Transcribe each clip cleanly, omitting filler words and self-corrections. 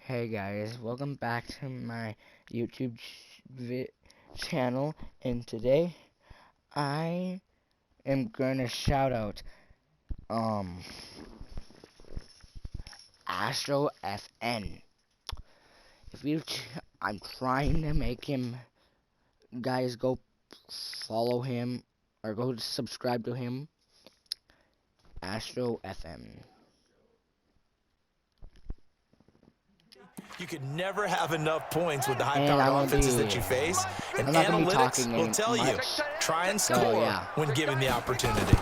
Hey guys, welcome back to my YouTube channel, and today I am gonna shout out Astro FN. I'm trying to make him, guys, go follow him or go subscribe to him, Astro FN. You could never have enough points with the high-powered offenses that you face, and analytics will tell you, try and score when given the opportunity.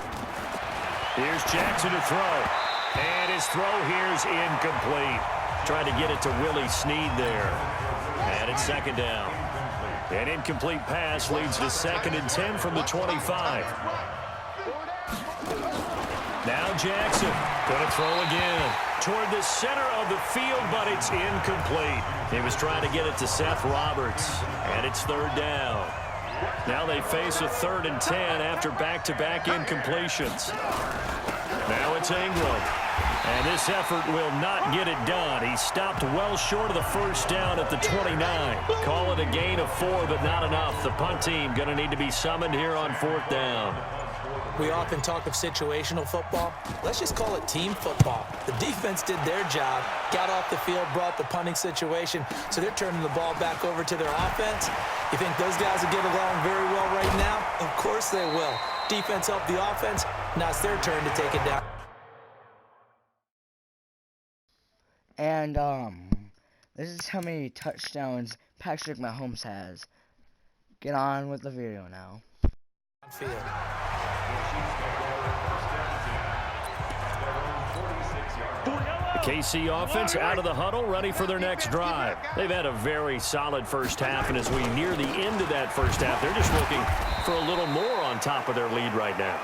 Here's Jackson to throw, and his throw here's incomplete. Trying to get it to Willie Snead there, and it's second down. An incomplete pass leads to 2nd and 10 from the 25. Now Jackson going to throw again toward the center of the field, but it's incomplete. He was trying to get it to Seth Roberts, and it's 3rd down. Now they face a 3rd and 10 after back-to-back incompletions. Now it's Ingram, and this effort will not get it done. He stopped well short of the 1st down at the 29. Call it a gain of 4, but not enough. The punt team going to need to be summoned here on 4th down. We often talk of situational football. Let's just call it team football. The defense did their job, got off the field, brought the punting situation, so they're turning the ball back over to their offense. You think those guys will get along very well right now? Of course they will. Defense helped the offense. Now it's their turn to take it down. And, this is how many touchdowns Patrick Mahomes has. Get on with the video now. Field. The KC offense out of the huddle, ready for their next drive. They've had a very solid first half, and as we near the end of that first half, they're just looking for a little more on top of their lead right now.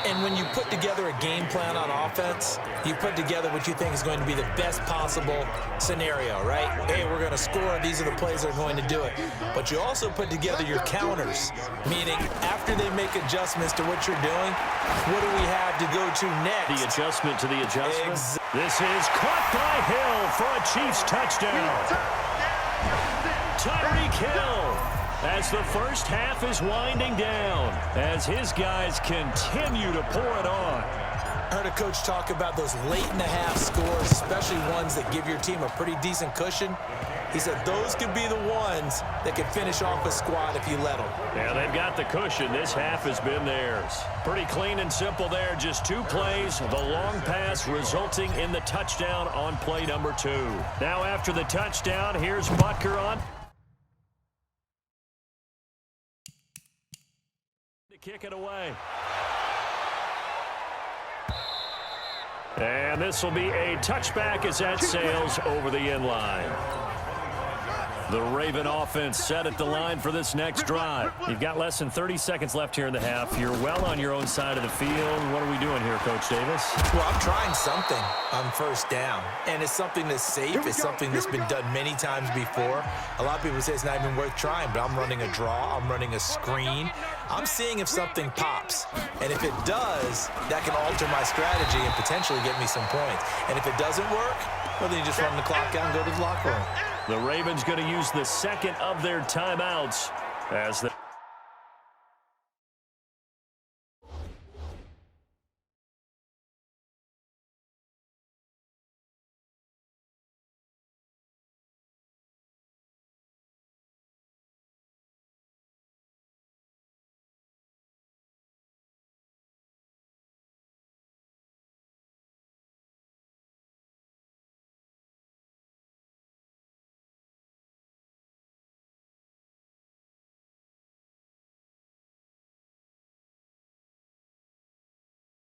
And when you put together a game plan on offense, you put together what you think is going to be the best possible scenario, right? Hey, we're going to score. These are the plays that are going to do it. But you also put together your counters, meaning after they make adjustments to what you're doing, what do we have to go to next? The adjustment to the adjustment. This is caught by Hill for a Chiefs touchdown. Tyreek Hill, as the first half is winding down, as his guys continue to pour it on. I heard a coach talk about those late-in-the-half scores, especially ones that give your team a pretty decent cushion. He said those could be the ones that could finish off a squad if you let them. Yeah, they've got the cushion. This half has been theirs. Pretty clean and simple there. Just 2 plays. The long pass resulting in the touchdown on play number 2. Now after the touchdown, here's Butker on. Kick it away. And this will be a touchback as that sails over the end line. The Raven offense set at the line for this next drive. You've got less than 30 seconds left here in the half. You're well on your own side of the field. What are we doing here, Coach Davis? Well, I'm trying something on 1st down, and it's something that's safe. It's something that's been done many times before. A lot of people say it's not even worth trying, but I'm running a draw. I'm running a screen. I'm seeing if something pops, and if it does, that can alter my strategy and potentially get me some points. And if it doesn't work, well, then you just run the clock out and go to the locker room. The Ravens going to use the 2nd of their timeouts as they...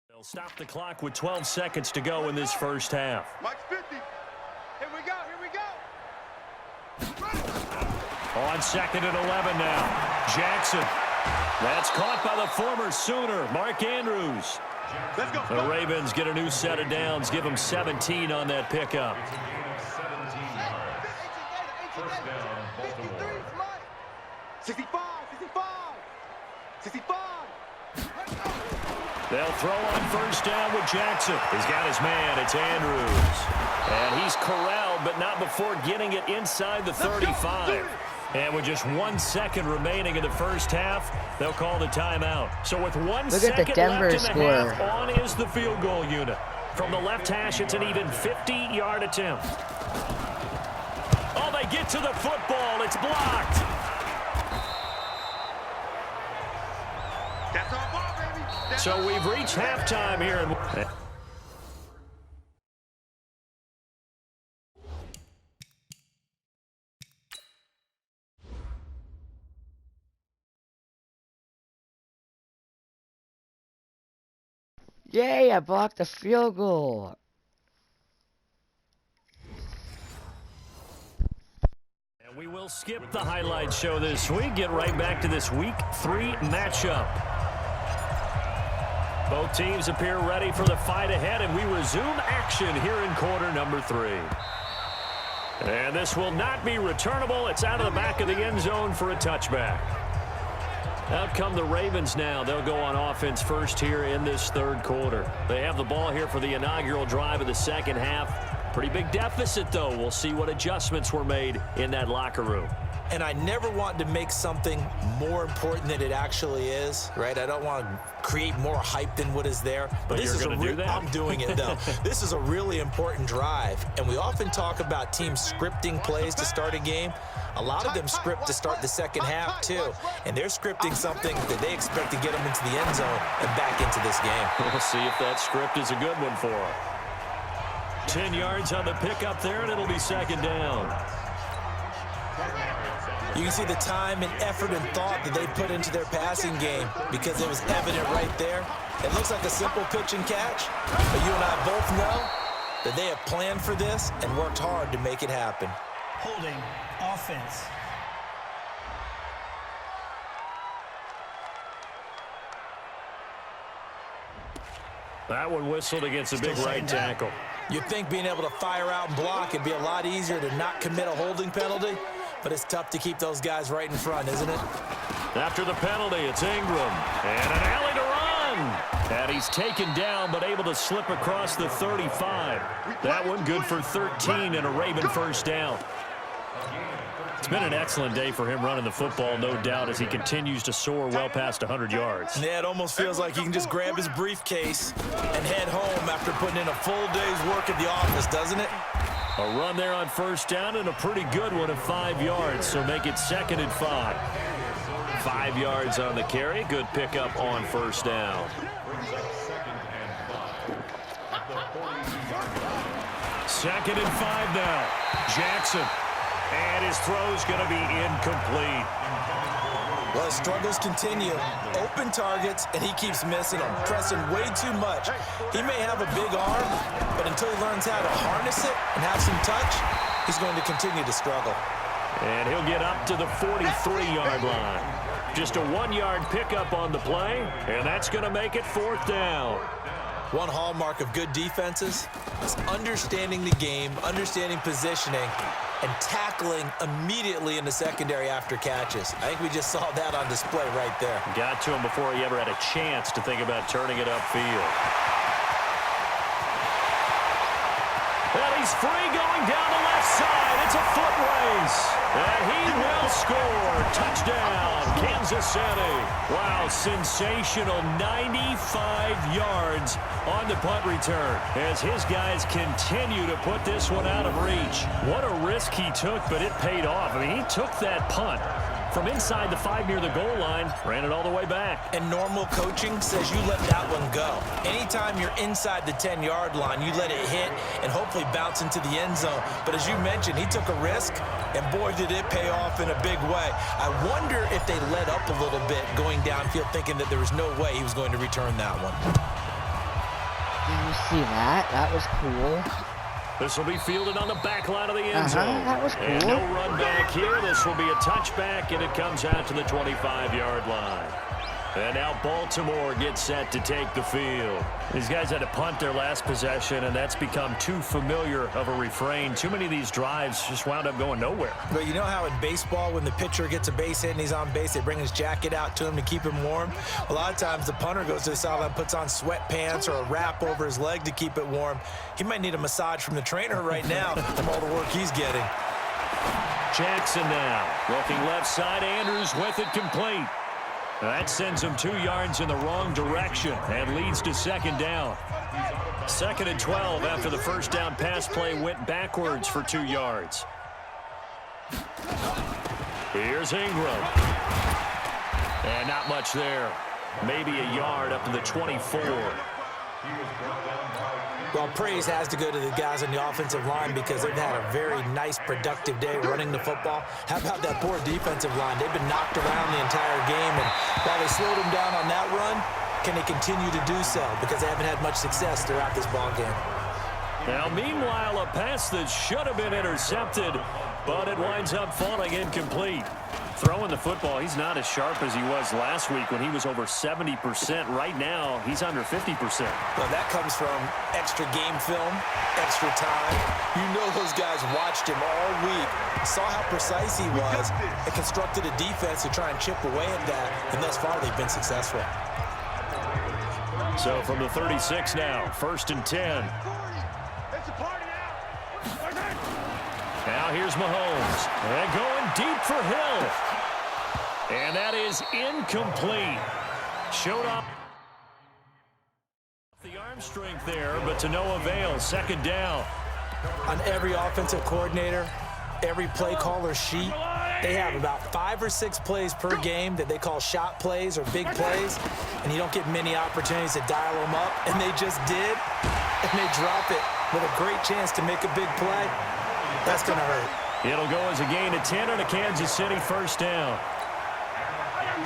They'll stop the clock with 12 seconds to go in this first half. Mike's 50. Here we go. Here we go. On 2nd and 11 now. Jackson. That's caught by the former Sooner, Mark Andrews. Let's go. The Ravens get a new set of downs, give them 17 on that pickup. 65. 65. They'll throw on 1st down with Jackson. He's got his man. It's Andrews. And he's corralled but not before getting it inside the 35. And with just 1 second remaining in the first half, they'll call the timeout. So with 1 second left in the half, on is the field goal unit. From the left hash, it's an even 50-yard attempt. Oh, they get to the football. It's blocked. That's our ball, baby. So we've reached halftime here. Yay, I blocked the field goal. And we will skip the highlight show this week. Get right back to this Week 3 matchup. Both teams appear ready for the fight ahead, and we resume action here in quarter number 3. And this will not be returnable. It's out of the back of the end zone for a touchback. Out come the Ravens now. They'll go on offense first here in this third quarter. They have the ball here for the inaugural drive of the second half. Pretty big deficit, though. We'll see what adjustments were made in that locker room. And I never want to make something more important than it actually is, right? I don't want to create more hype than what is there. But this is I'm doing it, though. This is a really important drive. And we often talk about teams scripting plays to start a game. A lot of them script to start the second half, too. And they're scripting something that they expect to get them into the end zone and back into this game. We'll see if that script is a good one for them. 10 yards on the pickup there, and it'll be second down. You can see the time and effort and thought that they put into their passing game because it was evident right there. It looks like a simple pitch and catch, but you and I both know that they have planned for this and worked hard to make it happen. Holding offense. That one whistled against a big right tackle. You'd think being able to fire out and block it'd be a lot easier to not commit a holding penalty, but it's tough to keep those guys right in front, isn't it? After the penalty, it's Ingram. And an alley to run. And he's taken down, but able to slip across the 35. That one good for 13 and a Raven first down. It's been an excellent day for him running the football, no doubt, as he continues to soar well past 100 yards. Yeah, it almost feels like he can just grab his briefcase and head home after putting in a full day's work at the office, doesn't it? A run there on first down and a pretty good one of 5 yards, so make it 2nd and 5. 5 yards on the carry. Good pickup on first down. Second and 5 now. Jackson. And his throw's going to be incomplete. Well, his struggles continue. Open targets, and he keeps missing them, pressing way too much. He may have a big arm, but until he learns how to harness it and have some touch, he's going to continue to struggle. And he'll get up to the 43-yard line. Just a 1-yard pickup on the play, and that's going to make it 4th down. One hallmark of good defenses is understanding the game, understanding positioning, and tackling immediately in the secondary after catches. I think we just saw that on display right there. Got to him before he ever had a chance to think about turning it upfield. And he's free going down the left side. It's a foot race. And he will score. Touchdown, Kansas City. Wow, sensational 95 yards on the punt return as his guys continue to put this one out of reach. What a risk he took, but it paid off. I mean, he took that punt from inside the 5 near the goal line, ran it all the way back. And normal coaching says you let that one go. Anytime you're inside the 10-yard line, you let it hit and hopefully bounce into the end zone. But as you mentioned, he took a risk, and boy, did it pay off in a big way. I wonder if they let up a little bit going downfield, thinking that there was no way he was going to return that one. Did you see that? That was cool. This will be fielded on the back line of the end zone. That was cool. And no run back here. This will be a touchback, and it comes out to the 25-yard line. And now Baltimore gets set to take the field. These guys had to punt their last possession, and that's become too familiar of a refrain. Too many of these drives just wound up going nowhere. But you know how in baseball, when the pitcher gets a base hit and he's on base, they bring his jacket out to him to keep him warm? A lot of times the punter goes to the sideline, puts on sweatpants or a wrap over his leg to keep it warm. He might need a massage from the trainer right now from all the work he's getting. Jackson now. Looking left side, Andrews with it complete. That sends him 2 yards in the wrong direction and leads to second down. 2nd and 12 after the first down pass play went backwards for 2 yards. Here's Ingram. And not much there. Maybe a yard up to the 24. Well, praise has to go to the guys on the offensive line because they've had a very nice, productive day running the football. How about that poor defensive line? They've been knocked around the entire game, and while they slowed them down on that run, can they continue to do so? Because they haven't had much success throughout this ball game. Now, meanwhile, a pass that should have been intercepted, but it winds up falling incomplete. Throwing the football, he's not as sharp as he was last week when he was over 70%. Right now, he's under 50%. Well, that comes from extra game film, extra time. You know those guys watched him all week, saw how precise he was, and constructed a defense to try and chip away at that, and thus far they've been successful. So from the 36 now, 1st and 10. Now here's Mahomes. And going deep for Hill. And that is incomplete. Showed up the arm strength there, but to no avail. 2nd down. On every offensive coordinator, every play caller sheet, they have about 5 or 6 plays per game that they call shot plays or big plays, and you don't get many opportunities to dial them up, and they just did, and they drop it with a great chance to make a big play. That's going to hurt. It'll go as a gain of 10 and a Kansas City 1st down.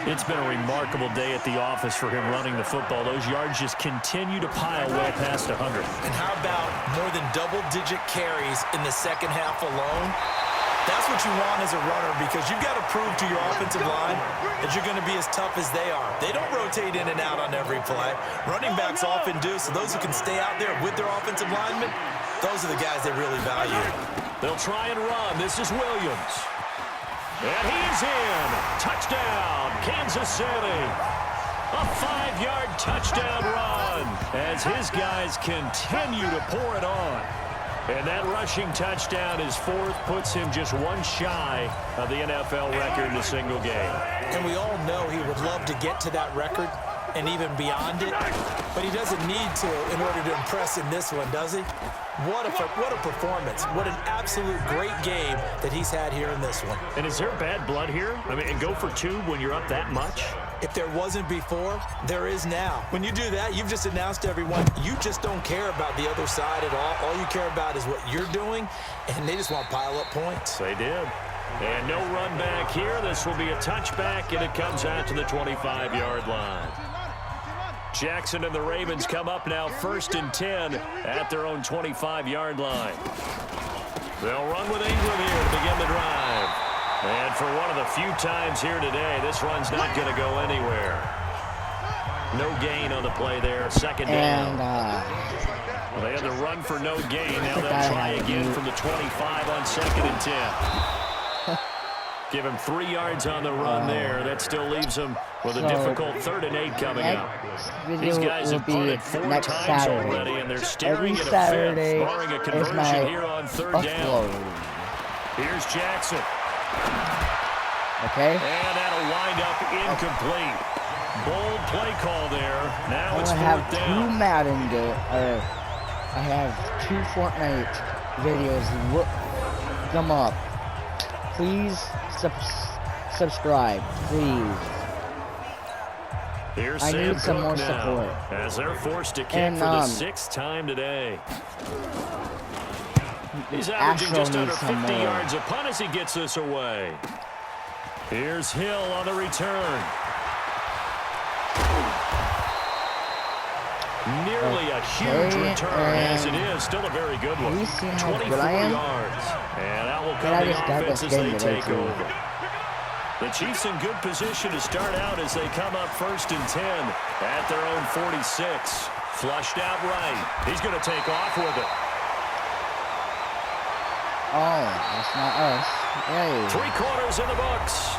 It's been a remarkable day at the office for him running the football. Those yards just continue to pile well past 100. And how about more than double-digit carries in the second half alone? That's what you want as a runner because you've got to prove to your offensive line that you're going to be as tough as they are. They don't rotate in and out on every play. Running backs often do, so those who can stay out there with their offensive linemen, those are the guys they really value. They'll try and run. This is Williams. And he's in. Touchdown, Kansas City. A 5-yard touchdown run as his guys continue to pour it on. And that rushing touchdown is 4th, puts him just 1 shy of the NFL record in a single game. And we all know he would love to get to that record and even beyond it, but he doesn't need to in order to impress in this one, does he? What a performance. What an absolute great game that he's had here in this one. And is there bad blood here? I mean, and go for 2 when you're up that much? If there wasn't before, there is now. When you do that, you've just announced to everyone, you just don't care about the other side at all. All you care about is what you're doing, and they just want to pile up points. They did. And no run back here. This will be a touchback, and it comes out to the 25-yard line. Jackson and the Ravens come up now 1st and 10 at their own 25-yard line. They'll run with Ingram here to begin the drive. And for one of the few times here today, this run's not going to go anywhere. No gain on the play there. 2nd down. Well, they had to run for no gain. Now they'll try again from the 25 on 2nd and 10. Give him 3 yards on the run there. That still leaves him with a difficult 3rd and 8 coming up. These guys have punted 4 times Saturday. already, and they're staring Every at a Saturday 5th, barring a conversion here on 3rd down. Here's Jackson. Okay. And that'll wind up incomplete. Bold play call there. Now it's 4th I have down. 2 Madden I have 2 Fortnite videos. Look them up. Please subscribe, please. Here's I Sam need some Cook more now, support. as they're forced to kick And, for the 6th time today. He's averaging Astro just under needs 50 some more. yards a punt as he gets this away. Here's Hill on the return. Nearly a huge return as it is. Still a very good one. 24 good I am? yards. And that will I come just the got offense this as game they today, take too. over. The Chiefs in good position to start out as they come up 1st and 10 at their own 46. Flushed out right. He's going to take off with it. Oh, that's not us. Hey. 3 quarters in the books.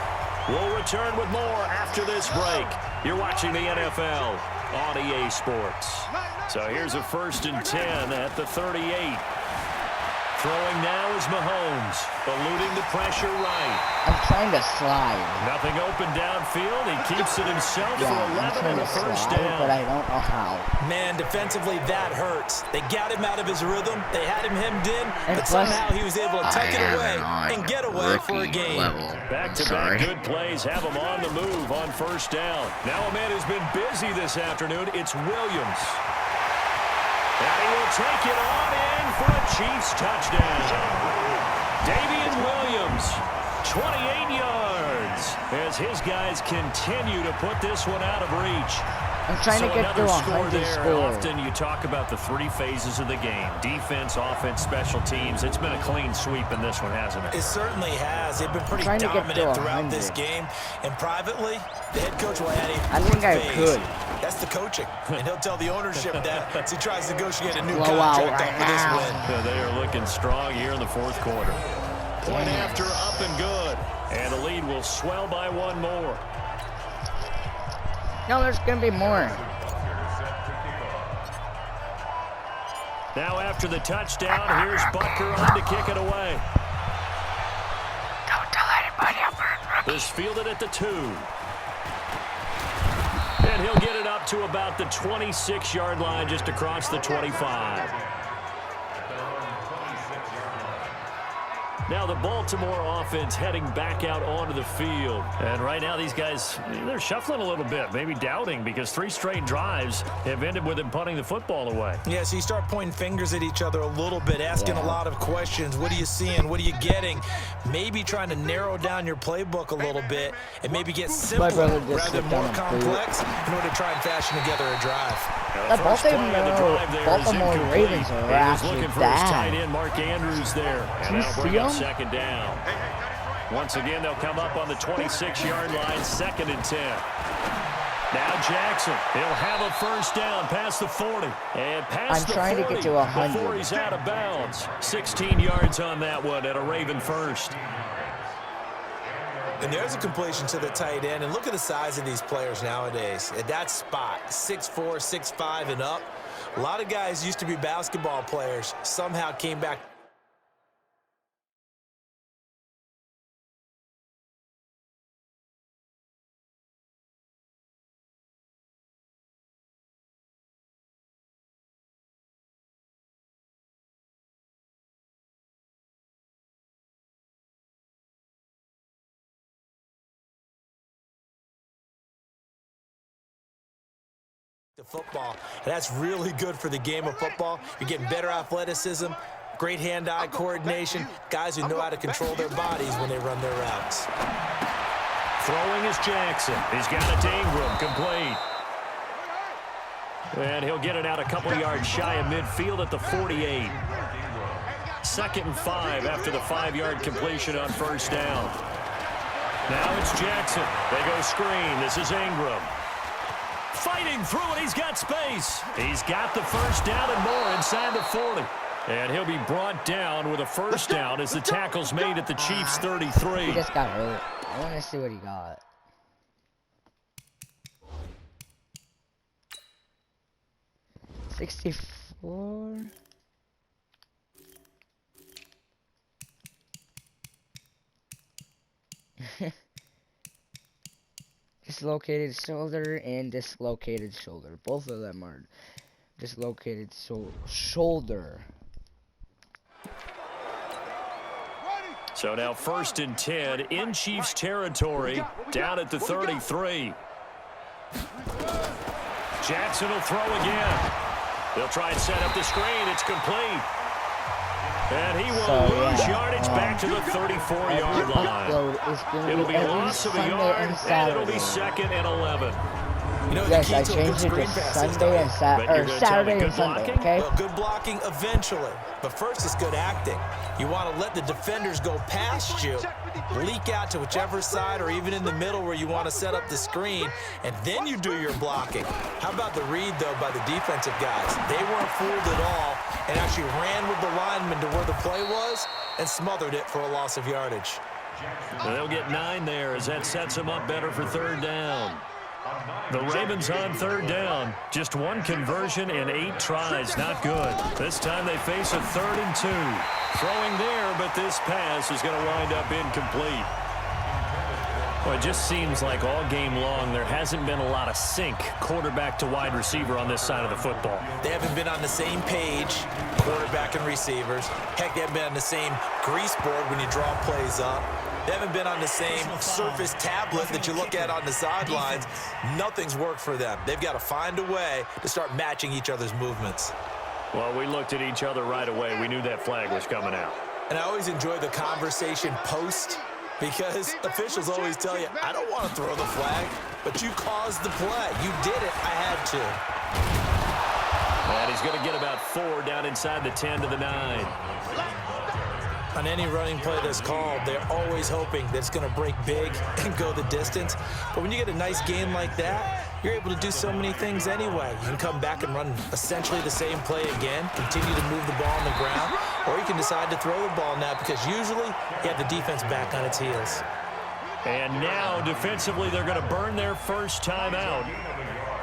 We'll return with more after this break. You're watching the NFL on EA Sports. So here's a 1st and 10 at the 38. Throwing now is Mahomes, eluding the pressure right. I'm trying to slide. Nothing open downfield. He keeps it himself for I'm 11 trying and a to first slide, down. but I don't know how. Man, defensively, that hurts. They got him out of his rhythm. They had him hemmed in, And but plus, somehow he was able to tuck it away and get away for a gain. Back-to-back good plays have him on the move on 1st down. Now a man who's been busy this afternoon, it's Williams. And he will take it on in for a Chiefs touchdown. Damian Williams, 28 yards, as his guys continue to put this one out of reach. I'm trying to get through 100 score. Often you talk about the 3 phases of the game: defense, offense, special teams. It's been a clean sweep in this one, hasn't it? It certainly has. They've been pretty dominant throughout this game. And privately, the head coach will add a fourth phase. That's the coaching. And he'll tell the ownership that as he tries to negotiate a new contract after this win. Yeah, they are looking strong here in the 4th quarter. Point after up and good. And the lead will swell by 1 more. No, there's going to be more. Now after the touchdown, here's Butker on to kick it away. Don't tell anybody about it. This fielded at the 2. And he'll get it up to about the 26-yard line, just across the 25. Now the Baltimore offense heading back out onto the field. And right now these guys, they're shuffling a little bit, maybe doubting, because 3 straight drives have ended with them punting the football away. Yeah, so you start pointing fingers at each other a little bit, asking a lot of questions. What are you seeing? What are you getting? Maybe trying to narrow down your playbook a little bit and maybe get simpler rather than more complex in order to try and fashion together a drive. The Baltimore Ravens are actually looking for his tight end, Mark Andrews, there. And that'll bring up 2nd down. Once again, they'll come up on the 26-yard line, 2nd and 10. Now Jackson, he'll have a 1st down past the 40. And past the 40 to get to 100 before he's out of bounds. 16 yards on that one at a Raven first. And there's a completion to the tight end. And look at the size of these players nowadays. At that spot, 6'4", 6'5", and up. A lot of guys used to be basketball players, somehow came back. To football, and that's really good for the game of football. You're getting better athleticism, great hand-eye coordination, guys who know how to control their bodies when they run their routes. Throwing is Jackson. He's got it to Ingram, complete. And he'll get it out a couple yards shy of midfield at the 48. 2nd and 5 after the 5-yard completion on 1st down. Now it's Jackson. They go screen. This is Ingram. Fighting through it. He's got space. He's got the 1st down and more inside the 40. And he'll be brought down with a 1st down as the tackle's made at the Chiefs' 33. He just got hurt. I want to see what he got. $64. Dislocated shoulder and dislocated shoulder. Both of them are dislocated shoulder. So now 1st and 10 in Chiefs territory, down at the 33. Jackson will throw again. They'll try and set up the screen. It's complete. And he will lose yardage back to the 34-yard line. It'll be a loss of a yard, and it'll be 2nd and 11. You know the Yes, key I to a good changed it to screen pass is, Sunday and Bet you're gonna tell me Saturday good and Sunday, blocking? okay? well, good blocking eventually, but first it's good acting. You want to let the defenders go past you, leak out to whichever side or even in the middle where you want to set up the screen, and then you do your blocking. How about the read, though, by the defensive guys? They weren't fooled at all and actually ran with the lineman to where the play was and smothered it for a loss of yardage. They'll get 9 there as that sets them up better for third down. The Ravens on third down. Just 1 conversion and 8 tries. Not good. This time they face a 3rd and 2. Throwing there, but this pass is going to wind up incomplete. Well, it just seems like all game long there hasn't been a lot of sync quarterback to wide receiver on this side of the football. They haven't been on the same page, quarterback and receivers. Heck, they haven't been on the same grease board when you draw plays up. They haven't been on the same Surface tablet that you look at on the sidelines. Nothing's worked for them. They've got to find a way to start matching each other's movements. Well, we looked at each other right away. We knew that flag was coming out. And I always enjoy the conversation post, because officials always tell you, I don't want to throw the flag, but you caused the play. You did it. I had to. And he's going to get about 4 down inside the 10 to the 9. On any running play that's called, they're always hoping that it's going to break big and go the distance. But when you get a nice game like that, you're able to do so many things anyway. You can come back and run essentially the same play again, continue to move the ball on the ground, or you can decide to throw the ball now because usually you have the defense back on its heels. And now, defensively, they're going to burn their first time out.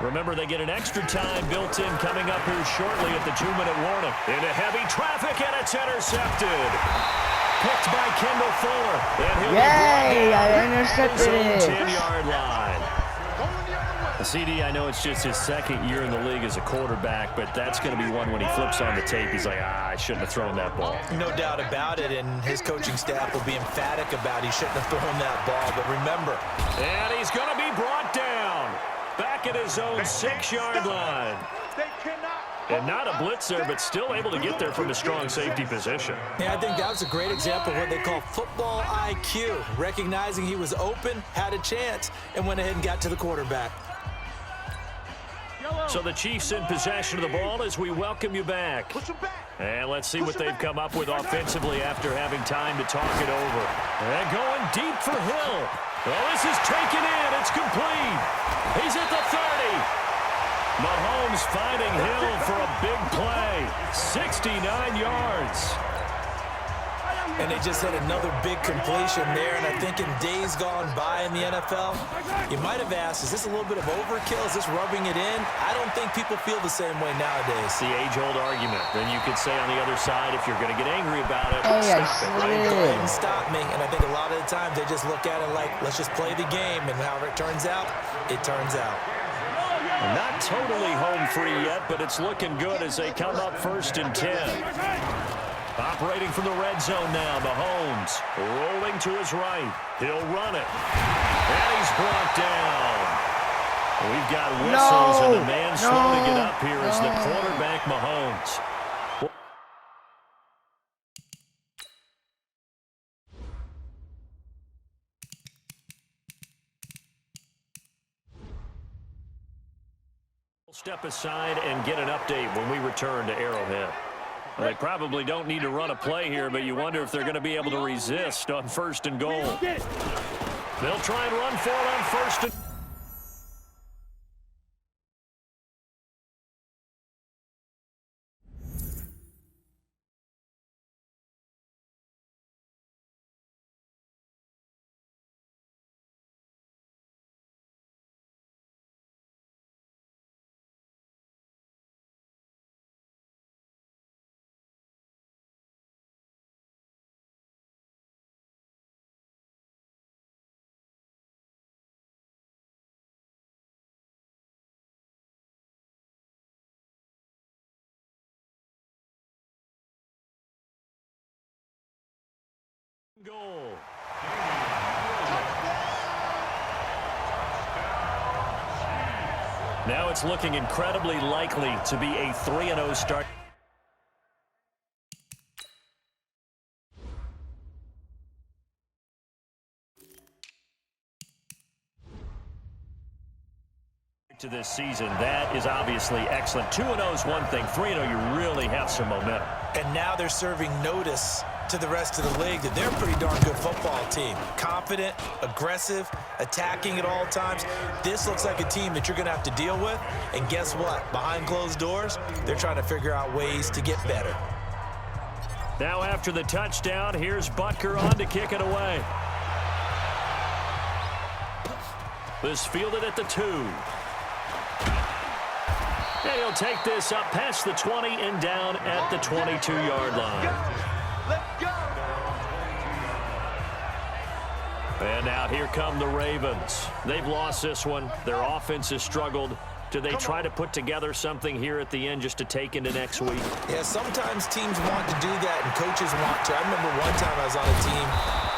Remember, they get an extra time built in coming up here shortly at the 2-minute warning. Into heavy traffic, and it's intercepted. Picked by Kendall Fuller. And he'll Yay, I intercepted it. 10-yard line. CD, I know it's just his 2nd year in the league as a quarterback, but that's going to be one when he flips on the tape. He's like, I shouldn't have thrown that ball. No doubt about it, and his coaching staff will be emphatic about he shouldn't have thrown that ball. But remember. And he's going to be brought down. Back at his own 6-yard line. And not a blitzer, but still able to get there from a strong safety position. Yeah, I think that was a great example of what they call football IQ. Recognizing he was open, had a chance, and went ahead and got to the quarterback. So the Chiefs in possession of the ball as we welcome you back. And let's see what they've come up with offensively after having time to talk it over. And going deep for Hill. Well, this is taken in. It's complete. He's at the 30. Mahomes finding Hill for a big play. 69 yards. And they just had another big completion there. And I think in days gone by in the NFL, you might have asked, is this a little bit of overkill? Is this rubbing it in? I don't think people feel the same way nowadays. The age-old argument. Then you could say on the other side, if you're going to get angry about it, Hey, stop it, right? Go ahead and stop me. And I think a lot of the times they just look at it like, let's just play the game. And however it turns out, it turns out. Not totally home free yet, but it's looking good as they come up 1st and 10. Operating from the red zone now, Mahomes rolling to his right. He'll run it. And he's brought down. We've got whistles, and the man slow to get up here is the quarterback, Mahomes. We'll step aside and get an update when we return to Arrowhead. Well, they probably don't need to run a play here, but you wonder if they're going to be able to resist on 1st and goal. They'll try and run for it on 1st and... goal. Now it's looking incredibly likely to be a 3-0 start. To this season, that is obviously excellent. 2-0 is one thing. 3-0, you really have some momentum. And now they're serving notice to the rest of the league that they're a pretty darn good football team. Confident, aggressive, attacking at all times. This looks like a team that you're going to have to deal with. And guess what? Behind closed doors, they're trying to figure out ways to get better. Now after the touchdown, here's Butker on to kick it away. This fielded at the 2. And he'll take this up past the 20 and down at the 22-yard line. Let's go. And now here come the Ravens. They've lost this one. Their offense has struggled. Do they try to put together something here at the end just to take into next week? Yeah, sometimes teams want to do that and coaches want to. I remember one time I was on a team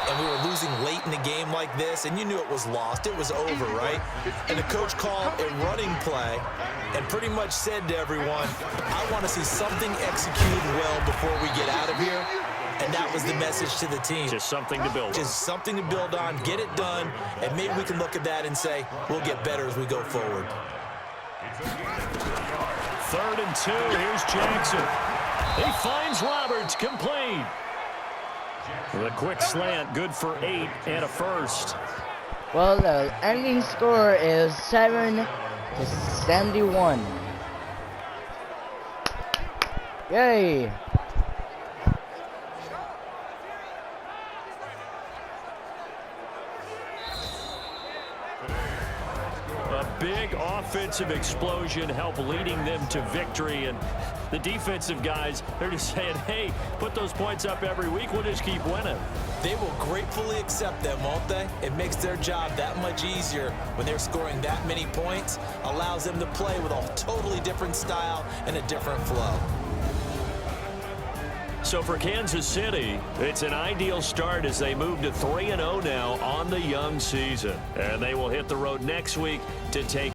and we were losing late in the game like this, and you knew it was lost. It was over, right? And the coach called a running play and pretty much said to everyone, I want to see something executed well before we get out of here. And that was the message to the team. Just something to build on. Just something to build on, get it done, and maybe we can look at that and say, we'll get better as we go forward. 3rd and 2. Here's Jackson. He finds Roberts, complete. With a quick slant, good for 8 and a first. Well, the ending score is 7-71. Yay! A big offensive explosion helped leading them to victory, and the defensive guys, they're just saying, hey, put those points up every week, we'll just keep winning. They will gratefully accept them, won't they? It makes their job that much easier when they're scoring that many points, allows them to play with a totally different style and a different flow. So for Kansas City, it's an ideal start as they move to 3-0 now on the young season. And they will hit the road next week to take